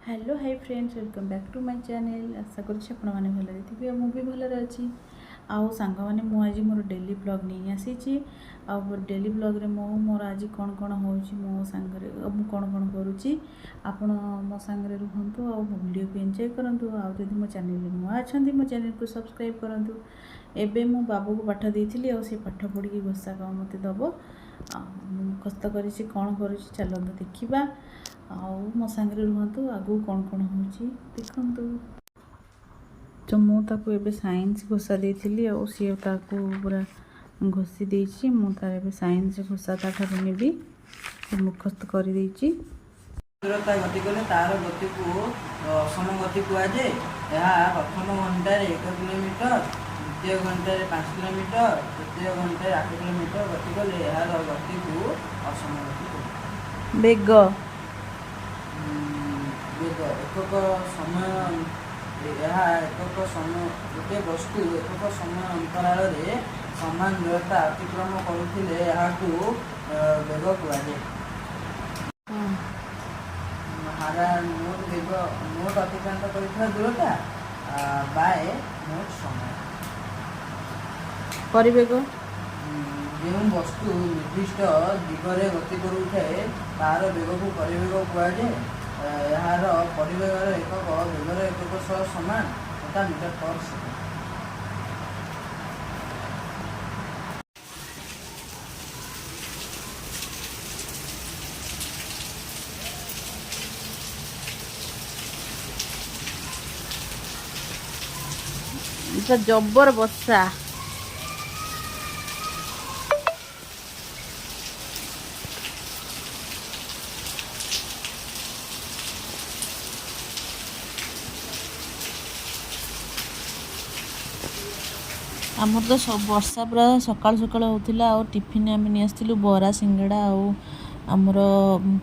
Hello hi friends, welcome back to my channel. आशा करें भलरे थे मु भी भलरे अच्छी। आउ सांग मैंने मुझे मोर डेली ब्लॉग नहीं आसी आउ डेली ब्लॉग रे मोर आज कौन कौन हो मो सांगरे मु कौन कौन करुच्ची आपण मो सांगरे रुहतु आ वीडियो को एंजॉय करंतु। आ जदि मो चैनल नुआ अच्छा मो चैनल को सब्सक्राइब करंतु। एबे मो बाबू को पाठ देइथिली आ से पाठ पढ़ी घोषा का मते दबो मुखस्त करिछि कौन करुच्ची चलंतु देखिबा। आउ मो सांगरे रुहतु आगु कौन कौन होची देखंतु। तो मु ताको एबे साइंस घोषा देइथिली आ सी ताको पूरा घोषी देइछि। मु तार एबे साइंस घोषा ताठारु नेबी मुखस्त करि देइछि। तीव्रता गति कले तार गति को समगति कुआ जे यह प्रथम घंटा 1 किलोमीटर, द्वितीय घंटा 5 किलोमीटर, तृतीय घंटा 8 किलोमीटर गति कले यार गति को असमगति बेग एकक समय गोटे वस्तु एकक समय अंतराल समान दूरता अतिक्रम करुले बेग कहुए। मोट बेग मोट अतिक्रांत कर दूरता बाय मोट समय परिवेग जो वस्तु निर्दिष्ट दिगरे गति करुए तार बेग को परिवेग कहुए। यार परिवेगर एकक बेगर एकक सह समान तथा मीटर पर सेकेंड। जबर बसा आमर तो सब वर्षा पूरा सकाल सकाल होता। आ टिफिन आम नहीं आसलु बरा सिंगड़ा आमर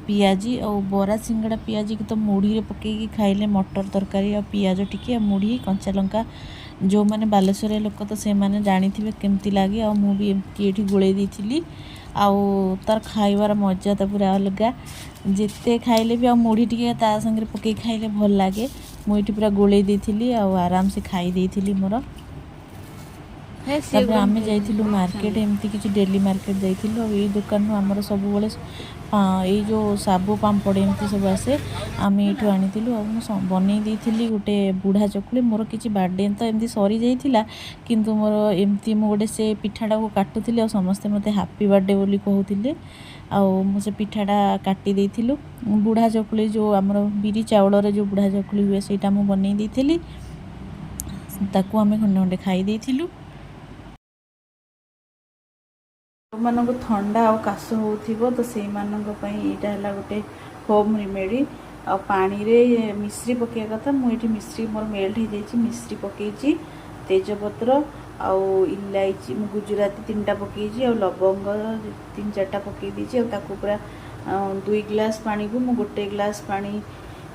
पियाजी आ बरा सिंगड़ा पियाजी की तो मुढ़ी पकईकि खाइले मटर तरकारी आ पियाज टिके मुढ़ी कंचा लंका जो मैंने बालेश्वर लोक तो से मैंने जानी केमती लगे आ मुझे एमती गोले देती आउ तार खाइबार मजा तो पूरा अलग जिते खाइले भी आ मुढ़ी टिके ता संगे पकई खाइले भल लगे। मुझे पूरा गोले देती आराम से खाई देती मोर। तापर आम जाइलु मार्केट एमती किसी डेली मार्केट जाइलु ये दुकान आमर सब ये जो साबु पापड़ एमती सब आसे आम ये आनी बनई देती गोटे बुढ़ा चकुली मोर किसी बर्थडे तो एमती सरी जाइला किंतु मोर एमती गोटे से पिठाटा को काटुली आ समस्ते मत हैप्पी बर्थडे बोली कहते से पिठाटा काटी देलु। बुढ़ा चकुली जो आमर बिरी चाउल जो बुढ़ा चकुली हुए से बनई देती ताकू आम खंडे खंडे खाई देलु। मानक ठंडा और काश हो तो से यहाँ गोटे होम रेमेडी आ पानी रे मिश्री पकड़ कथा मुझे मिश्री मोर मेल्ट हो जाइए मिश्री पकई तेजपत्र आउ इलायची गुजराती 3टा पकई आ लवंग 3-4टा पकई देती पूरा 2 गिलास पानी को मु गोटे गिलास पानी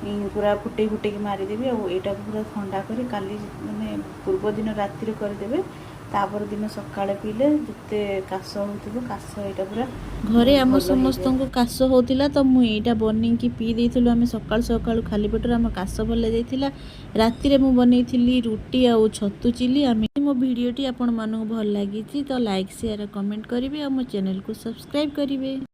पूरा फुटे फुटे मारिदेवी आईटा पूरा ठंडा कर काली माने पूर्व दिन राति करदे तापर दिन सकाଳେ पीले जिते काश हो काश यहाँ पूरा घरे आम समस्त को काश होता तो मुझे बनई पी देलु आम सका सका खाली पेटर आम काश भल जाइए। राति मु बनई रुटी आ छतु चिली आम मो भिडटी आपण मानक भल लगी तो लाइक शेयर कमेंट करेंगे और मो चैनल को सब्सक्राइब करेंगे।